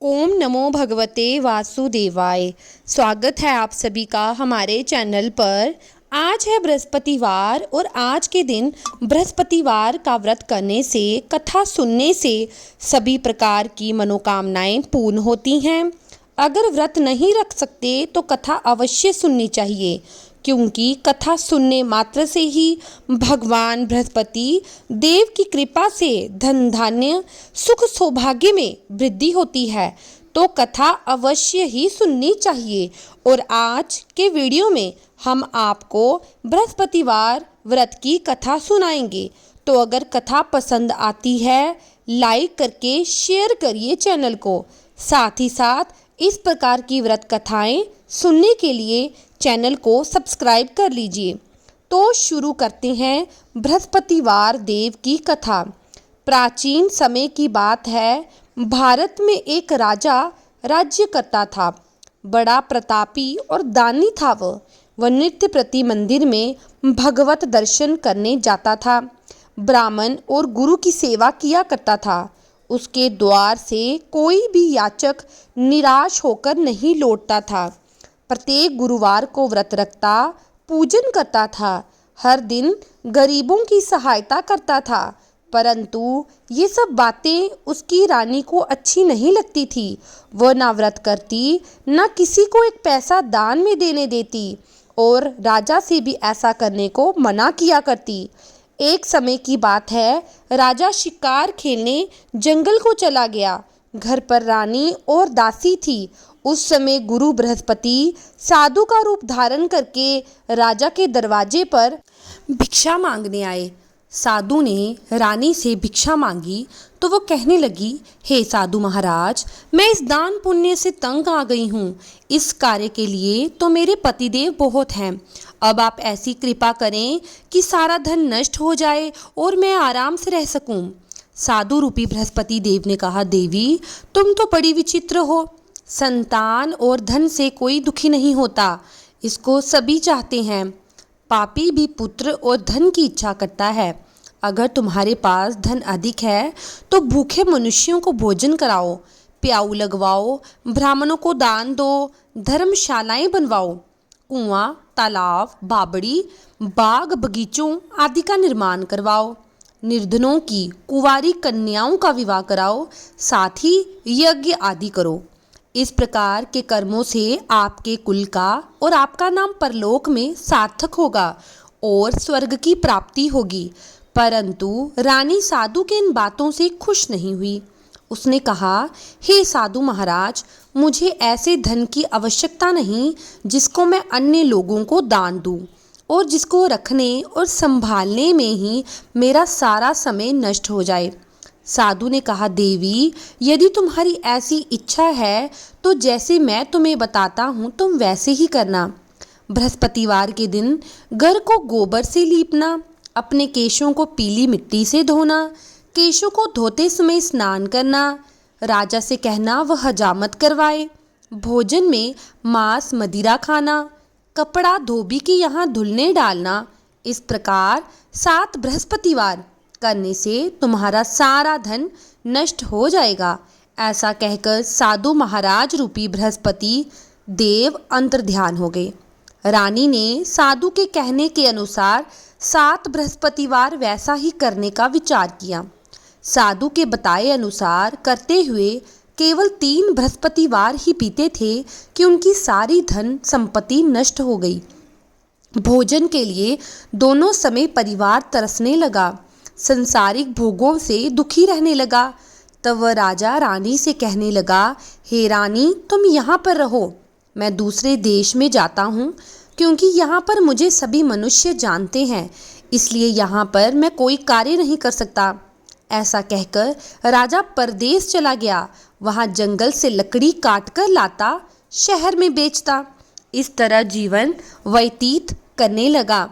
ओम नमो भगवते वासुदेवाय। स्वागत है आप सभी का हमारे चैनल पर। आज है बृहस्पतिवार और आज के दिन बृहस्पतिवार का व्रत करने से, कथा सुनने से सभी प्रकार की मनोकामनाएं पूर्ण होती हैं। अगर व्रत नहीं रख सकते तो कथा अवश्य सुननी चाहिए, क्योंकि कथा सुनने मात्र से ही भगवान बृहस्पति देव की कृपा से धन धान्य सुख सौभाग्य में वृद्धि होती है। तो कथा अवश्य ही सुननी चाहिए। और आज के वीडियो में हम आपको बृहस्पतिवार व्रत की कथा सुनाएंगे। तो अगर कथा पसंद आती है, लाइक करके शेयर करिए चैनल को। साथ ही साथ इस प्रकार की व्रत कथाएं सुनने के लिए चैनल को सब्सक्राइब कर लीजिए। तो शुरू करते हैं बृहस्पतिवार देव की कथा। प्राचीन समय की बात है। भारत में एक राजा राज्य करता था। बड़ा प्रतापी और दानी था वह नित्य प्रति मंदिर में भगवत दर्शन करने जाता था। ब्राह्मण और गुरु की सेवा किया करता था। उसके द्वार से कोई भी याचक निराश होकर नहीं लौटता था। प्रत्येक गुरुवार को व्रत रखता, पूजन करता था, हर दिन गरीबों की सहायता करता था। परंतु ये सब बातें उसकी रानी को अच्छी नहीं लगती थी। वह ना व्रत करती, ना किसी को एक पैसा दान में देने देती और राजा से भी ऐसा करने को मना किया करती। एक समय की बात है, राजा शिकार खेलने जंगल को चला गया। घर पर रानी और दासी थी। उस समय गुरु बृहस्पति साधु का रूप धारण करके राजा के दरवाजे पर भिक्षा मांगने आए। साधु ने रानी से भिक्षा मांगी तो वो कहने लगी, हे साधु महाराज, मैं इस दान पुण्य से तंग आ गई हूँ। इस कार्य के लिए तो मेरे पतिदेव बहुत हैं। अब आप ऐसी कृपा करें कि सारा धन नष्ट हो जाए और मैं आराम से रह सकूं। साधु रूपी बृहस्पति देव ने कहा, देवी तुम तो बड़ी विचित्र हो। संतान और धन से कोई दुखी नहीं होता, इसको सभी चाहते हैं। पापी भी पुत्र और धन की इच्छा करता है। अगर तुम्हारे पास धन अधिक है तो भूखे मनुष्यों को भोजन कराओ, प्याऊ लगवाओ, ब्राह्मणों को दान दो, धर्मशालाएं बनवाओ, कुआं, तालाब, बावड़ी, बाग बगीचों आदि का निर्माण करवाओ, निर्धनों की कुंवारी कन्याओं का विवाह कराओ, साथ ही यज्ञ आदि करो। इस प्रकार के कर्मों से आपके कुल का और आपका नाम परलोक में सार्थक होगा और स्वर्ग की प्राप्ति होगी। परंतु रानी साधु के इन बातों से खुश नहीं हुई। उसने कहा, हे साधु महाराज, मुझे ऐसे धन की आवश्यकता नहीं जिसको मैं अन्य लोगों को दान दूं और जिसको रखने और संभालने में ही मेरा सारा समय नष्ट हो जाए। साधु ने कहा, देवी यदि तुम्हारी ऐसी इच्छा है तो जैसे मैं तुम्हें बताता हूँ तुम वैसे ही करना। बृहस्पतिवार के दिन घर को गोबर से लीपना, अपने केशों को पीली मिट्टी से धोना, केशों को धोते समय स्नान करना, राजा से कहना वह हजामत करवाए, भोजन में मांस मदिरा खाना, कपड़ा धोबी के यहाँ धुलने डालना। इस प्रकार 7 बृहस्पतिवार करने से तुम्हारा सारा धन नष्ट हो जाएगा। ऐसा कहकर साधु महाराज रूपी बृहस्पति देव अंतर्ध्यान हो गए। रानी ने साधु के कहने के अनुसार 7 बृहस्पतिवार वैसा ही करने का विचार किया। साधु के बताए अनुसार करते हुए केवल 3 बृहस्पतिवार ही बीते थे कि उनकी सारी धन संपत्ति नष्ट हो गई। भोजन के लिए दोनों समय परिवार तरसने लगा, संसारिक भोगों से दुखी रहने लगा। तब वह राजा रानी से कहने लगा, हे रानी तुम यहाँ पर रहो, मैं दूसरे देश में जाता हूँ, क्योंकि यहाँ पर मुझे सभी मनुष्य जानते हैं, इसलिए यहाँ पर मैं कोई कार्य नहीं कर सकता। ऐसा कहकर राजा परदेश चला गया। वहाँ जंगल से लकड़ी काट कर लाता, शहर में बेचता। इस तरह जीवन व्यतीत करने लगा।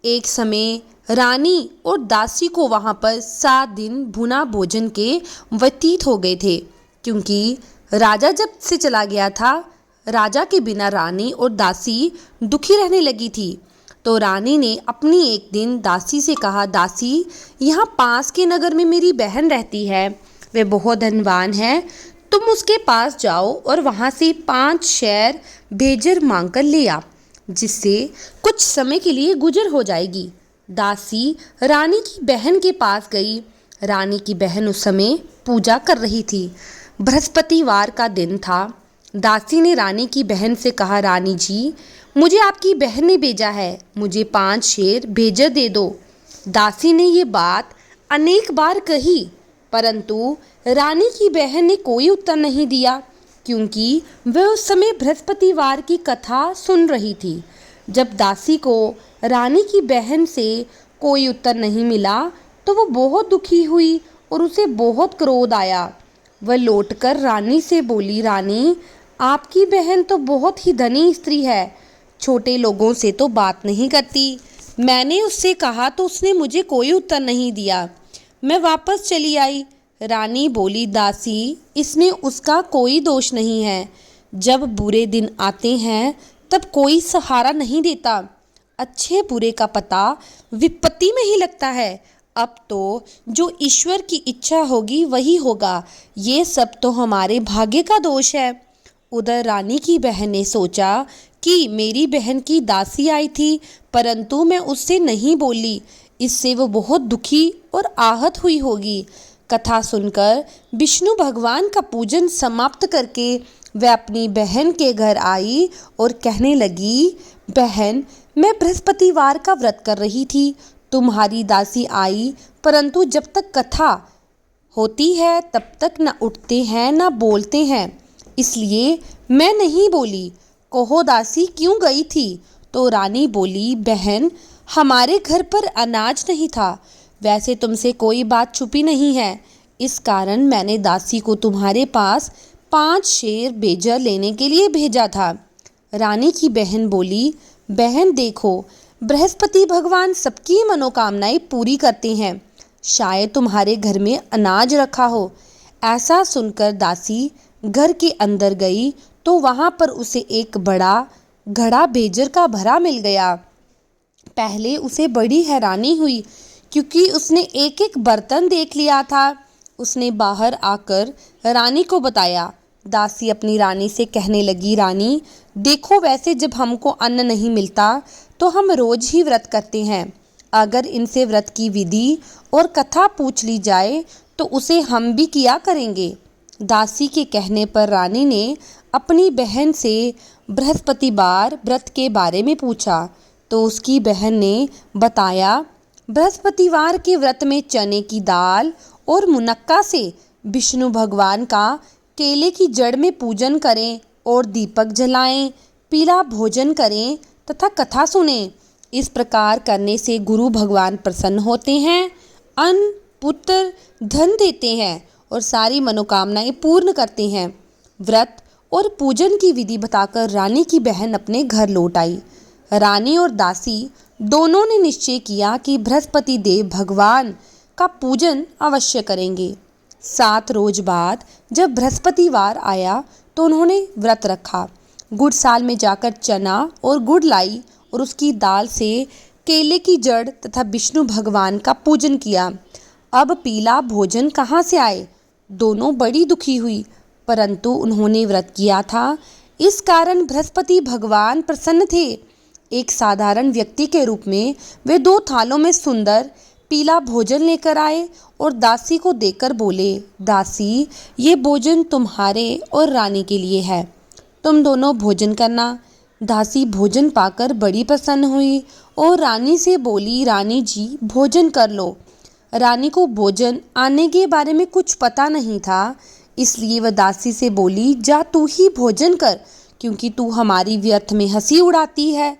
एक समय रानी और दासी को वहाँ पर 7 दिन भुना भोजन के व्यतीत हो गए थे, क्योंकि राजा जब से चला गया था। राजा के बिना रानी और दासी दुखी रहने लगी थी। तो रानी ने अपनी एक दिन दासी से कहा, दासी यहाँ पास के नगर में मेरी बहन रहती है, वे बहुत धनवान है, तुम उसके पास जाओ और वहाँ से 5 शेर भेजर मांग कर ले आ, जिससे कुछ समय के लिए गुजर हो जाएगी। दासी रानी की बहन के पास गई। रानी की बहन उस समय पूजा कर रही थी। बृहस्पतिवार का दिन था। दासी ने रानी की बहन से कहा, रानी जी, मुझे आपकी बहन ने भेजा है, मुझे 5 शेर भेजर दे दो। दासी ने ये बात अनेक बार कही, परंतु रानी की बहन ने कोई उत्तर नहीं दिया, क्योंकि वह उस समय बृहस्पतिवार की कथा सुन रही थी। जब दासी को रानी की बहन से कोई उत्तर नहीं मिला तो वो बहुत दुखी हुई और उसे बहुत क्रोध आया। वह लौटकर रानी से बोली, रानी, आपकी बहन तो बहुत ही धनी स्त्री है, छोटे लोगों से तो बात नहीं करती। मैंने उससे कहा तो उसने मुझे कोई उत्तर नहीं दिया। मैं वापस चली आई। रानी बोली, दासी, इसमें उसका कोई दोष नहीं है। जब बुरे दिन आते हैं तब कोई सहारा नहीं देता। अच्छे बुरे का पता विपत्ति में ही लगता है। अब तो जो ईश्वर की इच्छा होगी वही होगा। ये सब तो हमारे भाग्य का दोष है। उधर रानी की बहन ने सोचा कि मेरी बहन की दासी आई थी, परंतु मैं उससे नहीं बोली, इससे वो बहुत दुखी और आहत हुई होगी। कथा सुनकर विष्णु भगवान का पूजन समाप्त करके वह अपनी बहन के घर आई और कहने लगी, बहन, मैं बृहस्पतिवार का व्रत कर रही थी, तुम्हारी दासी आई, परंतु जब तक कथा होती है तब तक न उठते हैं न बोलते हैं, इसलिए मैं नहीं बोली। कहो दासी, क्यों गई थी? तो रानी बोली, बहन, हमारे घर पर अनाज नहीं था। वैसे तुमसे कोई बात छुपी नहीं है, इस कारण मैंने दासी को तुम्हारे पास 5 शेर भेजर लेने के लिए भेजा था। रानी की बहन बोली, बहन देखो, बृहस्पति भगवान सबकी मनोकामनाएं पूरी करते हैं, शायद तुम्हारे घर में अनाज रखा हो। ऐसा सुनकर दासी घर के अंदर गई तो वहाँ पर उसे एक बड़ा घड़ा भेजर का भरा मिल गया। पहले उसे बड़ी हैरानी हुई, क्योंकि उसने एक एक बर्तन देख लिया था। उसने बाहर आकर रानी को बताया। दासी अपनी रानी से कहने लगी, रानी देखो, वैसे जब हमको अन्न नहीं मिलता तो हम रोज ही व्रत करते हैं। अगर इनसे व्रत की विधि और कथा पूछ ली जाए तो उसे हम भी किया करेंगे। दासी के कहने पर रानी ने अपनी बहन से बृहस्पतिवार व्रत के बारे में पूछा तो उसकी बहन ने बताया, बृहस्पतिवार के व्रत में चने की दाल और मुनक्का से विष्णु भगवान का केले की जड़ में पूजन करें और दीपक जलाएं, पीला भोजन करें तथा कथा सुनें। इस प्रकार करने से गुरु भगवान प्रसन्न होते हैं, अन्न, पुत्र, धन देते हैं और सारी मनोकामनाएं पूर्ण करते हैं। व्रत और पूजन की विधि बताकर रानी की बहन अपने घर लौट आई। रानी और दासी दोनों ने निश्चय किया कि बृहस्पति देव भगवान का पूजन अवश्य करेंगे। 7 रोज बाद जब बृहस्पतिवार आया तो उन्होंने व्रत रखा। गुड़साल में जाकर चना और गुड़ लाई और उसकी दाल से केले की जड़ तथा विष्णु भगवान का पूजन किया। अब पीला भोजन कहाँ से आए? दोनों बड़ी दुखी हुई, परंतु उन्होंने व्रत किया था, इस कारण बृहस्पति भगवान प्रसन्न थे। एक साधारण व्यक्ति के रूप में वे 2 थालों में सुंदर पीला भोजन लेकर आए और दासी को देकर बोले, दासी, ये भोजन तुम्हारे और रानी के लिए है, तुम दोनों भोजन करना। दासी भोजन पाकर बड़ी प्रसन्न हुई और रानी से बोली, रानी जी, भोजन कर लो। रानी को भोजन आने के बारे में कुछ पता नहीं था, इसलिए वह दासी से बोली, जा तू ही भोजन कर, क्योंकि तू हमारी व्यर्थ में हंसी उड़ाती है।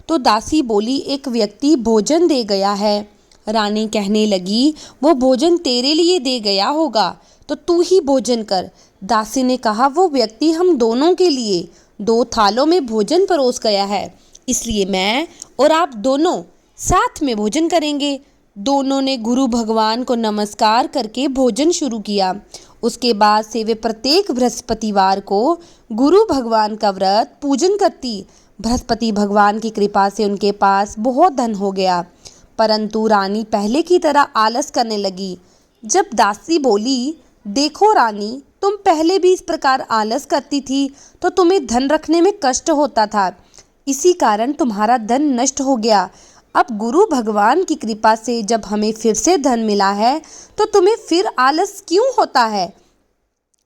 तो दासी बोली, एक व्यक्ति भोजन दे गया है। रानी कहने लगी, वो भोजन तेरे लिए दे गया होगा, तो तू ही भोजन कर। दासी ने कहा, वो व्यक्ति हम दोनों के लिए 2 थालों में भोजन परोस गया है, इसलिए मैं और आप दोनों साथ में भोजन करेंगे। दोनों ने गुरु भगवान को नमस्कार करके भोजन शुरू किया। उसके बाद से वे प्रत्येक बृहस्पतिवार को गुरु भगवान का व्रत पूजन करती। बृहस्पति भगवान की कृपा से उनके पास बहुत धन हो गया, परंतु रानी पहले की तरह आलस करने लगी। जब दासी बोली, देखो रानी, तुम पहले भी इस प्रकार आलस करती थी तो तुम्हें धन रखने में कष्ट होता था, इसी कारण तुम्हारा धन नष्ट हो गया। अब गुरु भगवान की कृपा से जब हमें फिर से धन मिला है तो तुम्हें फिर आलस क्यों होता है?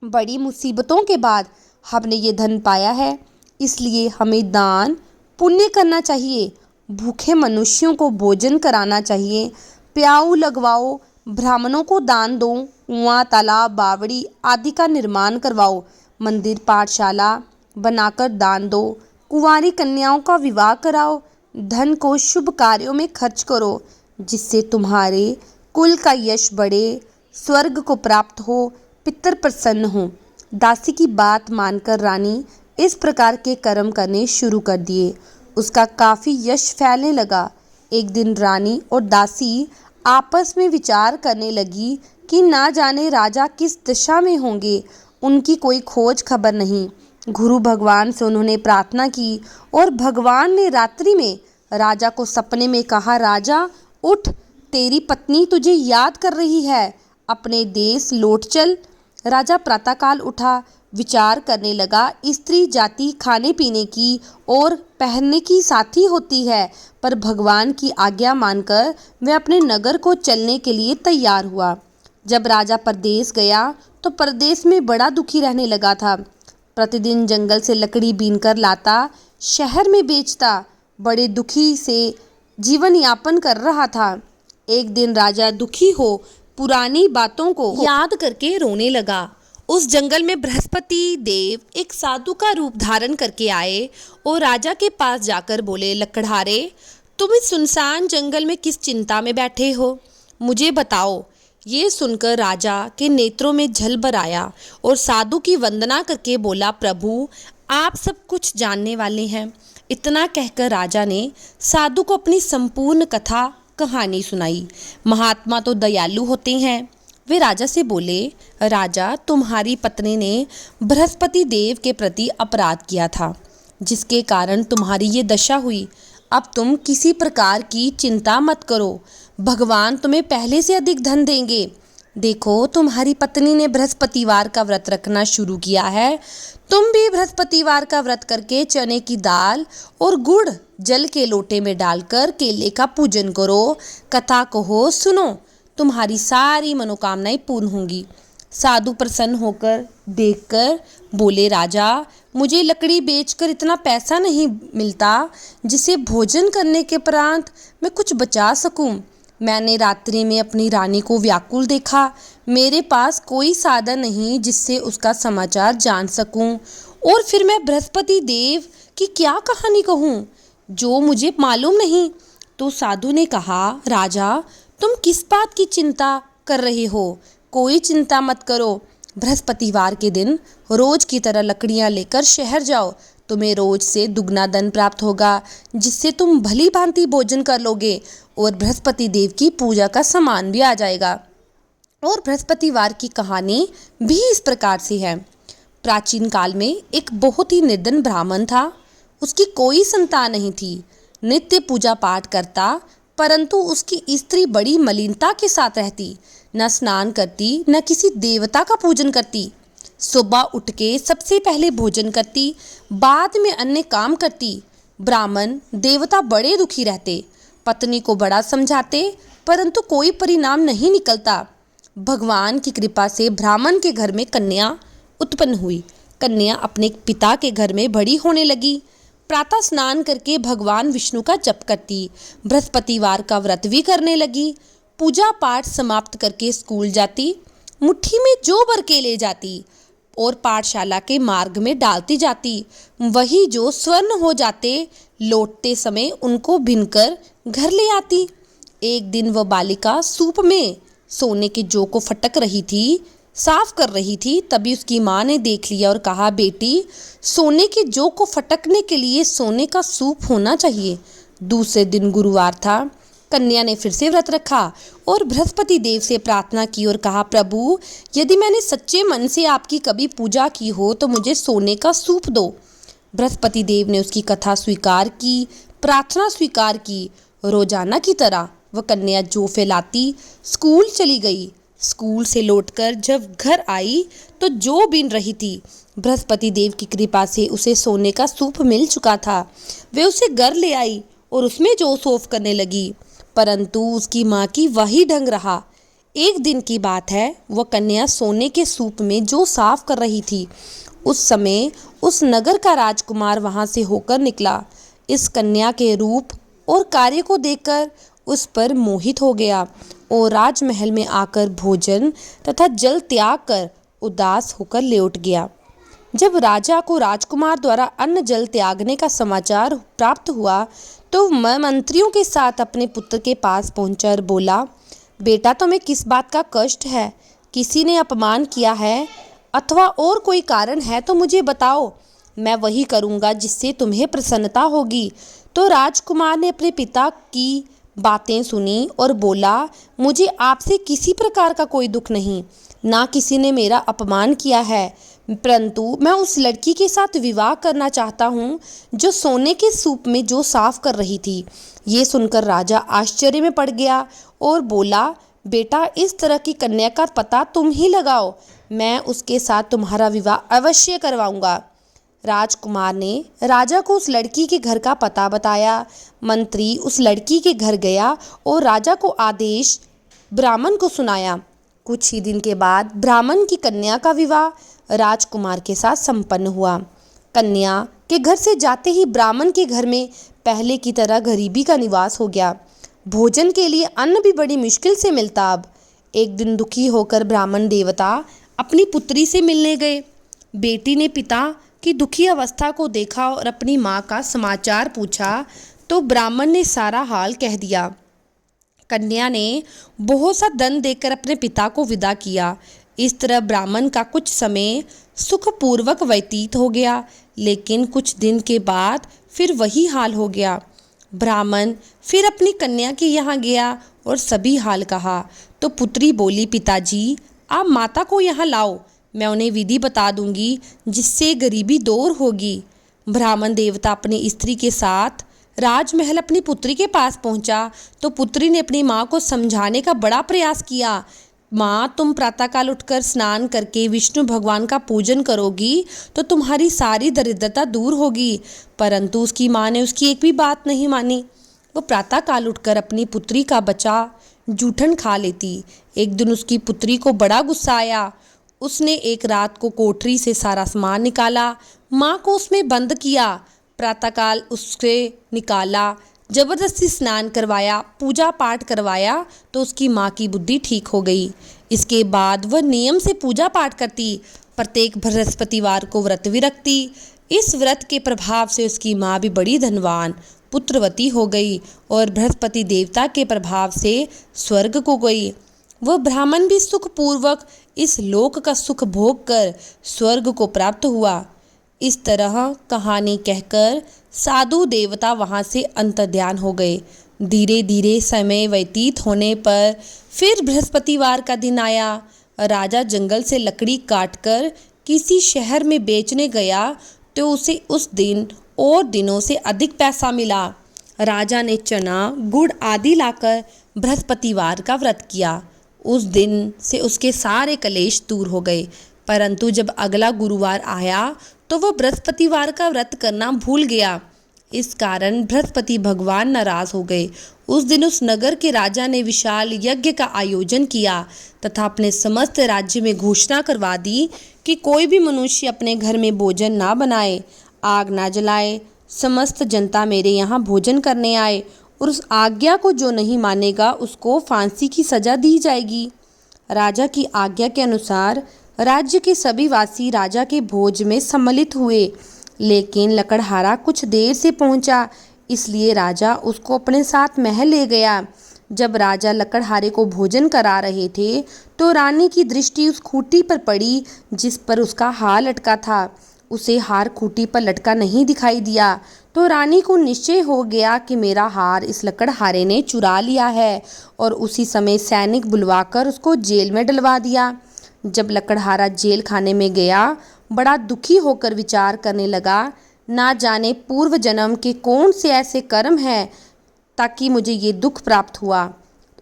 बड़ी मुसीबतों के बाद हमने ये धन पाया है, इसलिए हमें दान पुण्य करना चाहिए, भूखे मनुष्यों को भोजन कराना चाहिए, प्याऊ लगवाओ, ब्राह्मणों को दान दो, कुआं तालाब बावड़ी आदि का निर्माण करवाओ, मंदिर पाठशाला बनाकर दान दो, कुंवारी कन्याओं का विवाह कराओ, धन को शुभ कार्यों में खर्च करो, जिससे तुम्हारे कुल का यश बढ़े, स्वर्ग को प्राप्त हो, पितर प्रसन्न हो। दासी की बात मानकर रानी इस प्रकार के कर्म करने शुरू कर दिए। उसका काफ़ी यश फैलने लगा। एक दिन रानी और दासी आपस में विचार करने लगी कि ना जाने राजा किस दशा में होंगे, उनकी कोई खोज खबर नहीं। गुरु भगवान से उन्होंने प्रार्थना की और भगवान ने रात्रि में राजा को सपने में कहा, राजा उठ, तेरी पत्नी तुझे याद कर रही है, अपने देश लौट चल। राजा प्रातःकाल उठा, विचार करने लगा, स्त्री जाति खाने पीने की और पहनने की साथी होती है, पर भगवान की आज्ञा मानकर वह अपने नगर को चलने के लिए तैयार हुआ। जब राजा परदेश गया तो परदेश में बड़ा दुखी रहने लगा था। प्रतिदिन जंगल से लकड़ी बीनकर लाता, शहर में बेचता, बड़े दुखी से जीवन यापन कर रहा था। एक दिन राजा दुखी हो पुरानी बातों को याद करके रोने लगा। उस जंगल में बृहस्पति देव एक साधु का रूप धारण करके आए और राजा के पास जाकर बोले, लकड़हारे, तुम इस सुनसान जंगल में किस चिंता में बैठे हो, मुझे बताओ। ये सुनकर राजा के नेत्रों में जल भर आया और साधु की वंदना करके बोला, प्रभु आप सब कुछ जानने वाले हैं। इतना कहकर राजा ने साधु को अपनी संपूर्ण कथा कहानी सुनाई। महात्मा तो दयालु होते हैं। वे राजा से बोले, राजा तुम्हारी पत्नी ने बृहस्पति देव के प्रति अपराध किया था, जिसके कारण तुम्हारी ये दशा हुई। अब तुम किसी प्रकार की चिंता मत करो, भगवान तुम्हें पहले से अधिक धन देंगे। देखो तुम्हारी पत्नी ने बृहस्पतिवार का व्रत रखना शुरू किया है, तुम भी बृहस्पतिवार का व्रत करके चने की दाल और गुड़ जल के लोटे में डालकर केले का पूजन करो, कथा कहो, सुनो, तुम्हारी सारी मनोकामनाएं पूर्ण होंगी। साधु प्रसन्न होकर देखकर बोले, राजा मुझे लकड़ी बेचकर इतना पैसा नहीं मिलता जिसे भोजन करने के उपरांत मैं कुछ बचा सकूं। मैंने रात्रि में अपनी रानी को व्याकुल देखा, मेरे पास कोई साधन नहीं जिससे उसका समाचार जान सकूं, और फिर मैं बृहस्पति देव की क्या कहानी कहूं जो मुझे मालूम नहीं। तो साधु ने कहा, राजा तुम किस बात की चिंता कर रहे हो, कोई चिंता मत करो। बृहस्पतिवार के दिन रोज की तरह लकड़ियां लेकर शहर जाओ, तुम्हें रोज से दुगना धन प्राप्त होगा, जिससे तुम भली भांति भोजन कर लोगे और बृहस्पति देव की पूजा का सामान भी आ जाएगा। और बृहस्पतिवार की कहानी भी इस प्रकार से है। प्राचीन काल में एक बहुत ही निर्धन ब्राह्मण था। उसकी कोई संतान नहीं थी। नित्य पूजा पाठ करता, परंतु उसकी स्त्री बड़ी मलिनता के साथ रहती, न स्नान करती, न किसी देवता का पूजन करती। सुबह उठ के सबसे पहले भोजन करती, बाद में अन्य काम करती। ब्राह्मण देवता बड़े दुखी रहते, पत्नी को बड़ा समझाते, परंतु कोई परिणाम नहीं निकलता। भगवान की कृपा से ब्राह्मण के घर में कन्या उत्पन्न हुई। कन्या अपने पिता के घर में बड़ी होने लगी। प्रातः स्नान करके भगवान विष्णु का जप करती, बृहस्पतिवार का व्रत भी करने लगी। पूजा पाठ समाप्त करके स्कूल जाती, मुट्ठी में जो भर के ले जाती और पाठशाला के मार्ग में डालती जाती। वही जो स्वर्ण हो जाते, लौटते समय उनको भिनकर घर ले आती। एक दिन वह बालिका सूप में सोने के जौ को फटक रही थी, साफ कर रही थी। तभी उसकी माँ ने देख लिया और कहा, बेटी सोने के जौ को फटकने के लिए सोने का सूप होना चाहिए। दूसरे दिन गुरुवार था। कन्या ने फिर से व्रत रखा और बृहस्पति देव से प्रार्थना की और कहा, प्रभु यदि मैंने सच्चे मन से आपकी कभी पूजा की हो तो मुझे सोने का सूप दो। बृहस्पति देव ने उसकी कथा स्वीकार की, प्रार्थना स्वीकार की। रोजाना की तरह वह कन्या जौ फैलाती स्कूल चली गई। स्कूल से लौटकर जब घर आई तो जो बीन रही थी, बृहस्पति देव की कृपा से उसे सोने का सूप मिल चुका था। वे उसे घर ले आई और उसमें जो सौंफ करने लगी, परंतु उसकी माँ की वही ढंग रहा। एक दिन की बात है, वह कन्या सोने के सूप में जो साफ कर रही थी, उस समय उस नगर का राजकुमार वहां से होकर निकला। इस कन्या के रूप और कार्य को देखकर उस पर मोहित हो गया और राजमहल में आकर भोजन तथा जल त्याग कर उदास होकर लौट गया। जब राजा को राजकुमार द्वारा अन्न जल त्यागने का समाचार प्राप्त हुआ तो वह मंत्रियों के साथ अपने पुत्र के पास पहुंचा और बोला, बेटा, तुम्हें किस बात का कष्ट है? किसी ने अपमान किया है अथवा और कोई कारण है तो मुझे बताओ, मैं वही करूंगा जिससे तुम्हें प्रसन्नता होगी। तो राजकुमार ने अपने पिता की बातें सुनी और बोला, मुझे आपसे किसी प्रकार का कोई दुख नहीं, ना किसी ने मेरा अपमान किया है, परंतु मैं उस लड़की के साथ विवाह करना चाहता हूँ जो सोने के सूप में जो साफ कर रही थी। ये सुनकर राजा आश्चर्य में पड़ गया और बोला, बेटा, इस तरह की कन्या का पता तुम ही लगाओ, मैं उसके साथ तुम्हारा विवाह अवश्य करवाऊंगा। राजकुमार ने राजा को उस लड़की के घर का पता बताया। मंत्री उस लड़की के घर गया और राजा को आदेश ब्राह्मण को सुनाया। कुछ ही दिन के बाद ब्राह्मण की कन्या का विवाह राजकुमार के साथ संपन्न हुआ। कन्या के घर से जाते ही ब्राह्मण के घर में पहले की तरह गरीबी का निवास हो गया। भोजन के लिए अन्न भी बड़ी मुश्किल से मिलता। अब एक दिन दुखी होकर ब्राह्मण देवता अपनी पुत्री से मिलने गए। बेटी ने पिता की दुखी अवस्था को देखा और अपनी माँ का समाचार पूछा तो ब्राह्मण ने सारा हाल कह दिया। कन्या ने बहुत सा धन देकर अपने पिता को विदा किया। इस तरह ब्राह्मण का कुछ समय सुखपूर्वक व्यतीत हो गया, लेकिन कुछ दिन के बाद फिर वही हाल हो गया। ब्राह्मण फिर अपनी कन्या के यहाँ गया और सभी हाल कहा तो पुत्री बोली, पिताजी, आप माता को यहाँ लाओ, मैं उन्हें विधि बता दूंगी जिससे गरीबी दूर होगी। ब्राह्मण देवता अपनी स्त्री के साथ राजमहल अपनी पुत्री के पास पहुंचा तो पुत्री ने अपनी माँ को समझाने का बड़ा प्रयास किया। माँ, तुम प्रातःकाल उठकर स्नान करके विष्णु भगवान का पूजन करोगी तो तुम्हारी सारी दरिद्रता दूर होगी। परंतु उसकी माँ ने उसकी एक भी बात नहीं मानी। वो प्रातःकाल उठकर अपनी पुत्री का बचा जूठन खा लेती। एक दिन उसकी पुत्री को बड़ा गुस्सा आया। उसने एक रात को कोठरी से सारा सामान निकाला, माँ को उसमें बंद किया, प्रातःकाल उससे निकाला, जबरदस्ती स्नान करवाया, पूजा पाठ करवाया तो उसकी माँ की बुद्धि ठीक हो गई। इसके बाद वह नियम से पूजा पाठ करती, प्रत्येक बृहस्पतिवार को व्रत भी रखती। इस व्रत के प्रभाव से उसकी माँ भी बड़ी धनवान पुत्रवती हो गई और बृहस्पति देवता के प्रभाव से स्वर्ग को गई। वह ब्राह्मण भी सुखपूर्वक इस लोक का सुख भोग कर स्वर्ग को प्राप्त हुआ। इस तरह कहानी कहकर साधु देवता वहाँ से अंतर्ध्यान हो गए। धीरे धीरे समय व्यतीत होने पर फिर बृहस्पतिवार का दिन आया। राजा जंगल से लकड़ी काटकर किसी शहर में बेचने गया तो उसे उस दिन और दिनों से अधिक पैसा मिला। राजा ने चना, गुड़ आदि लाकर बृहस्पतिवार का व्रत किया। उस दिन से उसके सारे कलेश दूर हो गए। परंतु जब अगला गुरुवार आया तो वह बृहस्पतिवार का व्रत करना भूल गया। इस कारण बृहस्पति भगवान नाराज हो गए। उस दिन उस नगर के राजा ने विशाल यज्ञ का आयोजन किया तथा अपने समस्त राज्य में घोषणा करवा दी कि कोई भी मनुष्य अपने घर में भोजन ना बनाए, आग ना जलाए। समस्त जनता मेरे यहाँ भोजन करने आए और उस आज्ञा को जो नहीं मानेगा उसको फांसी की सजा दी जाएगी। राजा की आज्ञा के अनुसार राज्य के सभी वासी राजा के भोज में सम्मिलित हुए, लेकिन लकड़हारा कुछ देर से पहुंचा, इसलिए राजा उसको अपने साथ महल ले गया। जब राजा लकड़हारे को भोजन करा रहे थे तो रानी की दृष्टि उस खूंटी पर पड़ी जिस पर उसका हार लटका था। उसे हार खूंटी पर लटका नहीं दिखाई दिया तो रानी को निश्चय हो गया कि मेरा हार इस लकड़हारे ने चुरा लिया है और उसी समय सैनिक बुलवाकर उसको जेल में डलवा दिया। जब लकड़हारा जेल खाने में गया, बड़ा दुखी होकर विचार करने लगा, ना जाने पूर्व जन्म के कौन से ऐसे कर्म हैं ताकि मुझे ये दुख प्राप्त हुआ।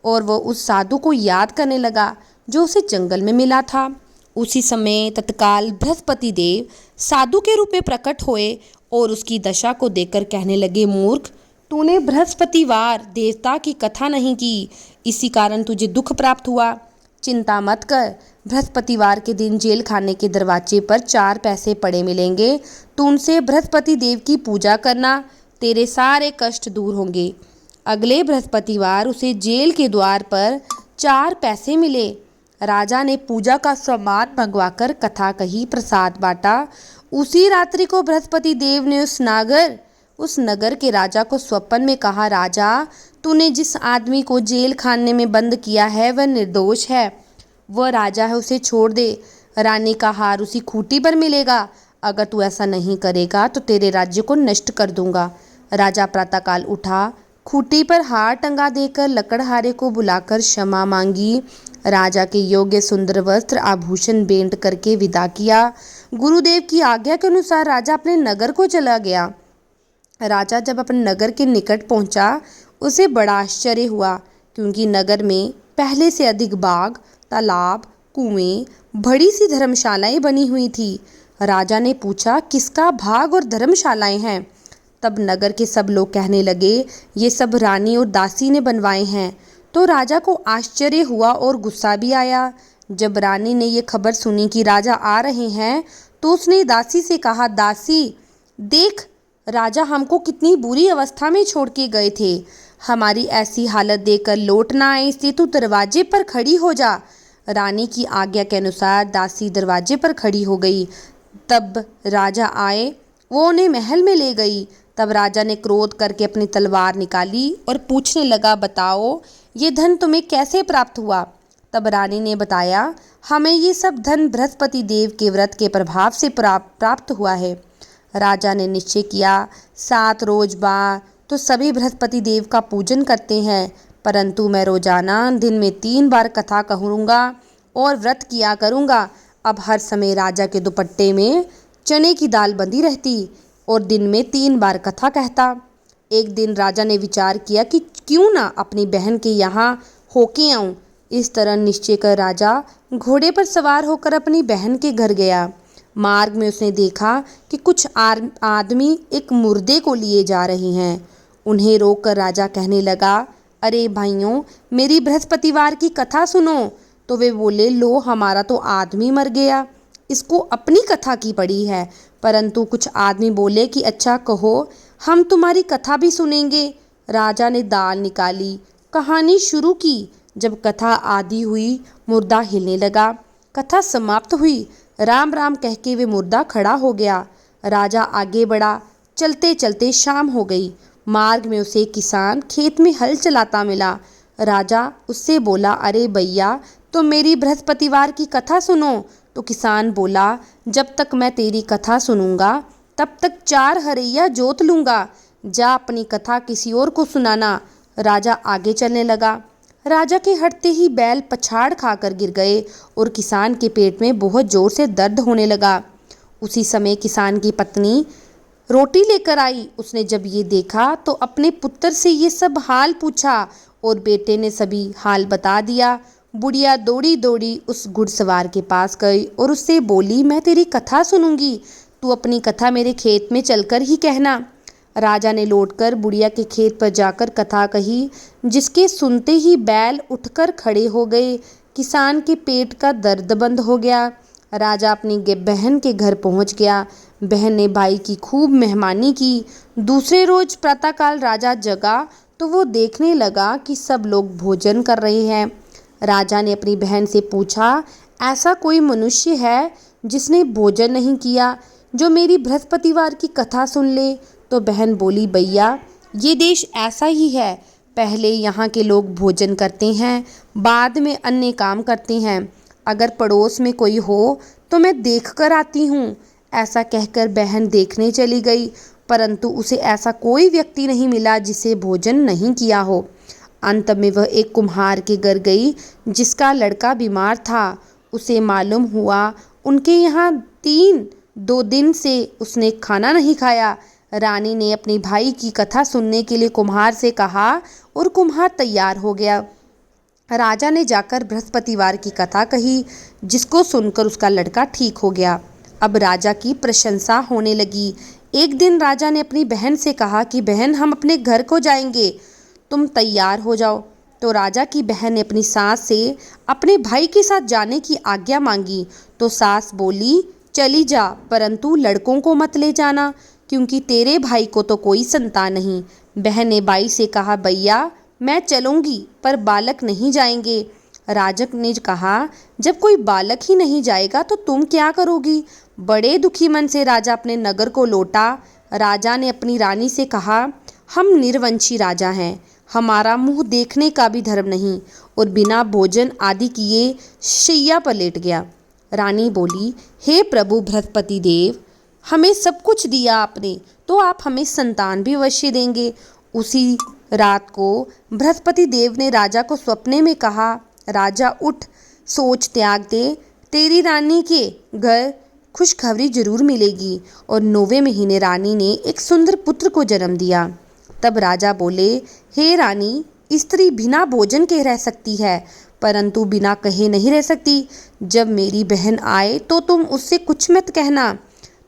और वह उस साधु को याद करने लगा। जो उसे जंगल में मिला था। उसी समय तत्काल बृहस्पति देव साधु के रूप में प्रकट हुए और उसकी दशा को देखकर कहने लगे, मूर्ख, तूने बृहस्पतिवार देवता की कथा नहीं की, इसी कारण तुझे दुख प्राप्त हुआ। चिंता मत कर, बृहस्पतिवार के दिन जेल खाने के दरवाजे पर 4 पैसे पड़े मिलेंगे। तू उनसे बृहस्पति देव की पूजा करना, तेरे सारे कष्ट दूर होंगे। अगले बृहस्पतिवार उसे जेल के द्वार पर 4 पैसे मिले। राजा ने पूजा का सामान मंगवाकर कथा कही, प्रसाद बांटा। उसी रात्रि को बृहस्पति देव ने उस नगर के राजा को स्वप्न में कहा, राजा, तूने जिस आदमी को जेल खाने में बंद किया है वह निर्दोष है, वह राजा है, उसे छोड़ दे। रानी का हार उसी खूंटी पर मिलेगा। अगर तू ऐसा नहीं करेगा तो तेरे राज्य को नष्ट कर दूंगा। राजा प्रातःकाल उठा, खूंटी पर हार टंगा देकर लकड़हारे को बुलाकर क्षमा मांगी। राजा के योग्य सुंदर वस्त्र आभूषण भेंट करके विदा किया। गुरुदेव की आज्ञा के अनुसार राजा अपने नगर को चला गया। राजा जब अपने नगर के निकट पहुंचा, उसे बड़ा आश्चर्य हुआ, क्योंकि नगर में पहले से अधिक बाग, तालाब, कुएं, बड़ी सी धर्मशालाएं बनी हुई थी। राजा ने पूछा, किसका भाग और धर्मशालाएं हैं? तब नगर के सब लोग कहने लगे, ये सब रानी और दासी ने बनवाए हैं। तो राजा को आश्चर्य हुआ और गुस्सा भी आया। जब रानी ने ये खबर सुनी कि राजा आ रहे हैं, तो उसने दासी से कहा, दासी देख, राजा हमको कितनी बुरी अवस्था में छोड़ के गए थे। हमारी ऐसी हालत देखकर लौट ना आए, इसलिए तू दरवाजे पर खड़ी हो जा। रानी की आज्ञा के अनुसार दासी दरवाजे पर खड़ी हो गई। तब राजा आए, वो उन्हें महल में ले गई। तब राजा ने क्रोध करके अपनी तलवार निकाली और पूछने लगा, बताओ, ये धन तुम्हें कैसे प्राप्त हुआ? तब रानी ने बताया, हमें ये सब धन बृहस्पति देव के व्रत के प्रभाव से प्राप्त हुआ है। राजा ने निश्चय किया, 7 रोज बाद तो सभी बृहस्पति देव का पूजन करते हैं, परंतु मैं रोजाना दिन में 3 बार कथा कहूँगा और व्रत किया करूँगा। अब हर समय राजा के दुपट्टे में चने की दाल बंधी रहती और दिन में 3 बार कथा कहता। एक दिन राजा ने विचार किया कि क्यों ना अपनी बहन के यहाँ होके आऊं। इस तरह निश्चय कर राजा घोड़े पर सवार होकर अपनी बहन के घर गया। मार्ग में उसने देखा कि कुछ आदमी एक मुर्दे को लिए जा रहे हैं। उन्हें रोककर राजा कहने लगा, अरे भाइयों, मेरी बृहस्पतिवार की कथा सुनो। तो वे बोले, लो, हमारा तो आदमी मर गया, इसको अपनी कथा की पड़ी है। परंतु कुछ आदमी बोले कि अच्छा कहो, हम तुम्हारी कथा भी सुनेंगे। राजा ने दाल निकाली, कहानी शुरू की। जब कथा आधी हुई, मुर्दा हिलने लगा। कथा समाप्त हुई, राम राम कह के वे मुर्दा खड़ा हो गया। राजा आगे बढ़ा। चलते चलते शाम हो गई। मार्ग में उसे किसान खेत में हल चलाता मिला। राजा उससे बोला, अरे भैया, तो मेरी बृहस्पतिवार की कथा सुनो। तो किसान बोला, जब तक मैं तेरी कथा सुनूंगा तब तक 4 हरैया जोत लूँगा। जा अपनी कथा किसी और को सुनाना। राजा आगे चलने लगा। राजा के हटते ही बैल पछाड़ खाकर गिर गए और किसान के पेट में बहुत जोर से दर्द होने लगा। उसी समय किसान की पत्नी रोटी लेकर आई। उसने जब ये देखा तो अपने पुत्र से ये सब हाल पूछा और बेटे ने सभी हाल बता दिया। बुढ़िया दौड़ी दौड़ी उस घुड़सवार के पास गई और उससे बोली, मैं तेरी कथा सुनूंगी, तू अपनी कथा मेरे खेत में चलकर ही कहना। राजा ने लौटकर बुढ़िया के खेत पर जाकर कथा कही, जिसके सुनते ही बैल उठकर खड़े हो गए। किसान के पेट का दर्द बंद हो गया। राजा अपनी बहन के घर पहुंच गया। बहन ने भाई की खूब मेहमानी की। दूसरे रोज प्रातःकाल राजा जगा तो वो देखने लगा कि सब लोग भोजन कर रहे हैं। राजा ने अपनी बहन से पूछा, ऐसा कोई मनुष्य है जिसने भोजन नहीं किया, जो मेरी बृहस्पतिवार की कथा सुन ले? तो बहन बोली, भैया, ये देश ऐसा ही है, पहले यहाँ के लोग भोजन करते हैं, बाद में अन्य काम करते हैं। अगर पड़ोस में कोई हो तो मैं देख कर आती हूँ। ऐसा कहकर बहन देखने चली गई, परंतु उसे ऐसा कोई व्यक्ति नहीं मिला जिसे भोजन नहीं किया हो। अंत में वह एक कुम्हार के घर गई जिसका लड़का बीमार था। उसे मालूम हुआ उनके यहाँ 2 दिन से उसने खाना नहीं खाया। रानी ने अपनी भाई की कथा सुनने के लिए कुम्हार से कहा और कुम्हार तैयार हो गया। राजा ने जाकर बृहस्पतिवार की कथा कही, जिसको सुनकर उसका लड़का ठीक हो गया। अब राजा की प्रशंसा होने लगी। एक दिन राजा ने अपनी बहन से कहा कि बहन, हम अपने घर को जाएंगे, तुम तैयार हो जाओ। तो राजा की बहन ने अपनी सास से अपने भाई के साथ जाने की आज्ञा मांगी। तो सास बोली, चली जा, परंतु लड़कों को मत ले जाना, क्योंकि तेरे भाई को तो कोई संतान नहीं। बहन ने भाई से कहा, भैया मैं चलूंगी, पर बालक नहीं जाएंगे। राजा ने कहा, जब कोई बालक ही नहीं जाएगा तो तुम क्या करोगी? बड़े दुखी मन से राजा अपने नगर को लौटा। राजा ने अपनी रानी से कहा, हम निर्वंशी राजा हैं, हमारा मुंह देखने का भी धर्म नहीं, और बिना भोजन आदि किए शैया पर लेट गया। रानी बोली, हे प्रभु बृहस्पति देव, हमें सब कुछ दिया आपने, तो आप हमें संतान भी अवश्य देंगे। उसी रात को बृहस्पति देव ने राजा को स्वप्ने में कहा, राजा उठ, सोच त्याग दे, तेरी रानी के घर खुशखबरी जरूर मिलेगी। और 9वें महीने रानी ने एक सुंदर पुत्र को जन्म दिया। तब राजा बोले, हे रानी, स्त्री बिना भोजन के रह सकती है, परंतु बिना कहे नहीं रह सकती। जब मेरी बहन आए तो तुम उससे कुछ मत कहना।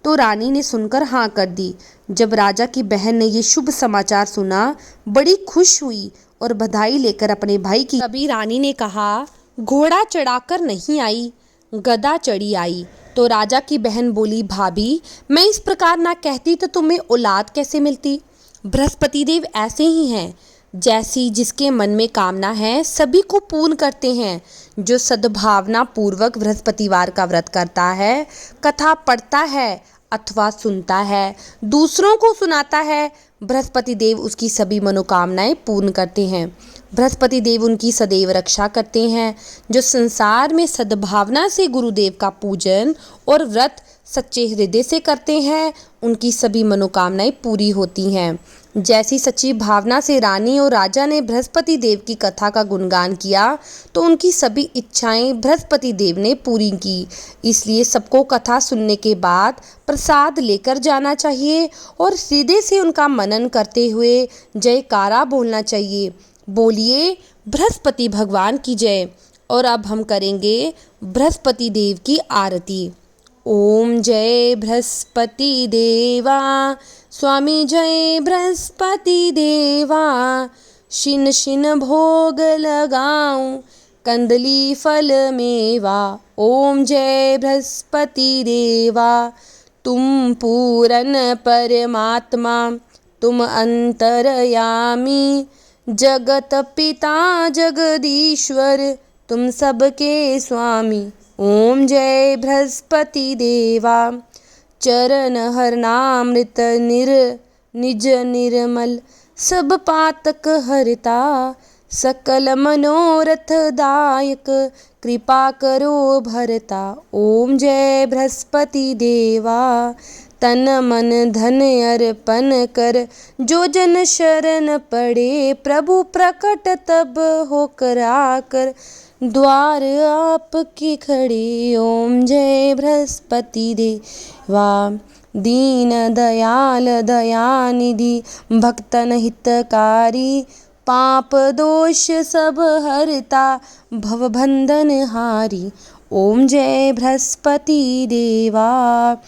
तो रानी ने सुनकर हाँ कर दी। जब राजा की बहन ने ये शुभ समाचार सुना, बड़ी खुश हुई और बधाई लेकर अपने भाई की। तभी रानी ने कहा, घोड़ा चढ़ाकर नहीं आई, गधा चढ़ी आई। तो राजा की बहन बोली, भाभी, मैं इस प्रकार ना कहती तो तुम्हें औलाद कैसे मिलती? बृहस्पति देव ऐसे ही हैं, जैसी जिसके मन में कामना है सभी को पूर्ण करते हैं। जो सद्भावना पूर्वक बृहस्पतिवार का व्रत करता है, कथा पढ़ता है अथवा सुनता है, दूसरों को सुनाता है, बृहस्पति देव उसकी सभी मनोकामनाएं पूर्ण करते हैं। बृहस्पति देव उनकी सदैव रक्षा करते हैं। जो संसार में सद्भावना से गुरुदेव का पूजन और व्रत सच्चे हृदय से करते हैं, उनकी सभी मनोकामनाएं पूरी होती हैं। जैसी सच्ची भावना से रानी और राजा ने बृहस्पति देव की कथा का गुणगान किया, तो उनकी सभी इच्छाएं बृहस्पति देव ने पूरी की। इसलिए सबको कथा सुनने के बाद प्रसाद लेकर जाना चाहिए और हृदय से उनका मनन करते हुए जयकारा बोलना चाहिए। बोलिए बृहस्पति भगवान की जय। और अब हम करेंगे बृहस्पति देव की आरती। ओम जय बृहस्पति देवा, स्वामी जय बृहस्पति देवा। शिन शिन भोग लगाऊं, कंदली फल मेवा। ओम जय बृहस्पति देवा, तुम पूरन परमात्मा, तुम अंतरयामी। जगत पिता जगदीश्वर, तुम सबके स्वामी। ओम जय बृहस्पति देवा, चरण हरनामृत निज निर्मल। सब पातक हरता, सकल मनोरथ दायक। कृपा करो भरता। ओम जय बृहस्पति देवा, तन मन धन अर्पण कर। जो जन शरण पड़े, प्रभु प्रकट तब होकर आकर। द्वार आपके खड़े। ओम जय बृहस्पति देवा, दीन दयाल दयानिधि। भक्तन हितकारी, पाप दोष सब हरता। भवबंधन हारी। ओम जय बृहस्पति देवा,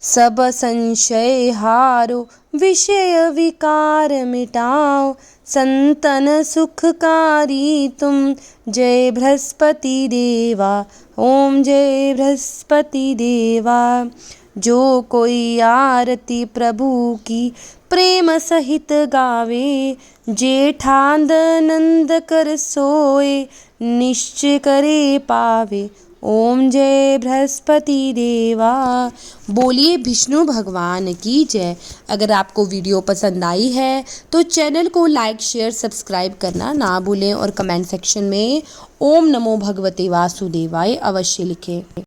सब संशय हारो। विषय विकार मिटाओ, संतन सुखकारी तुम। जय बृहस्पति देवा। ओम जय बृहस्पति देवा। जो कोई आरती प्रभु की प्रेम सहित गावे। जेठानंद कर सोए, निश्चय करे पावे। ओम जय बृहस्पति देवा। बोलिए विष्णु भगवान की जय। अगर आपको वीडियो पसंद आई है तो चैनल को लाइक शेयर सब्सक्राइब करना ना भूलें और कमेंट सेक्शन में ओम नमो भगवते वासुदेवाय अवश्य लिखें।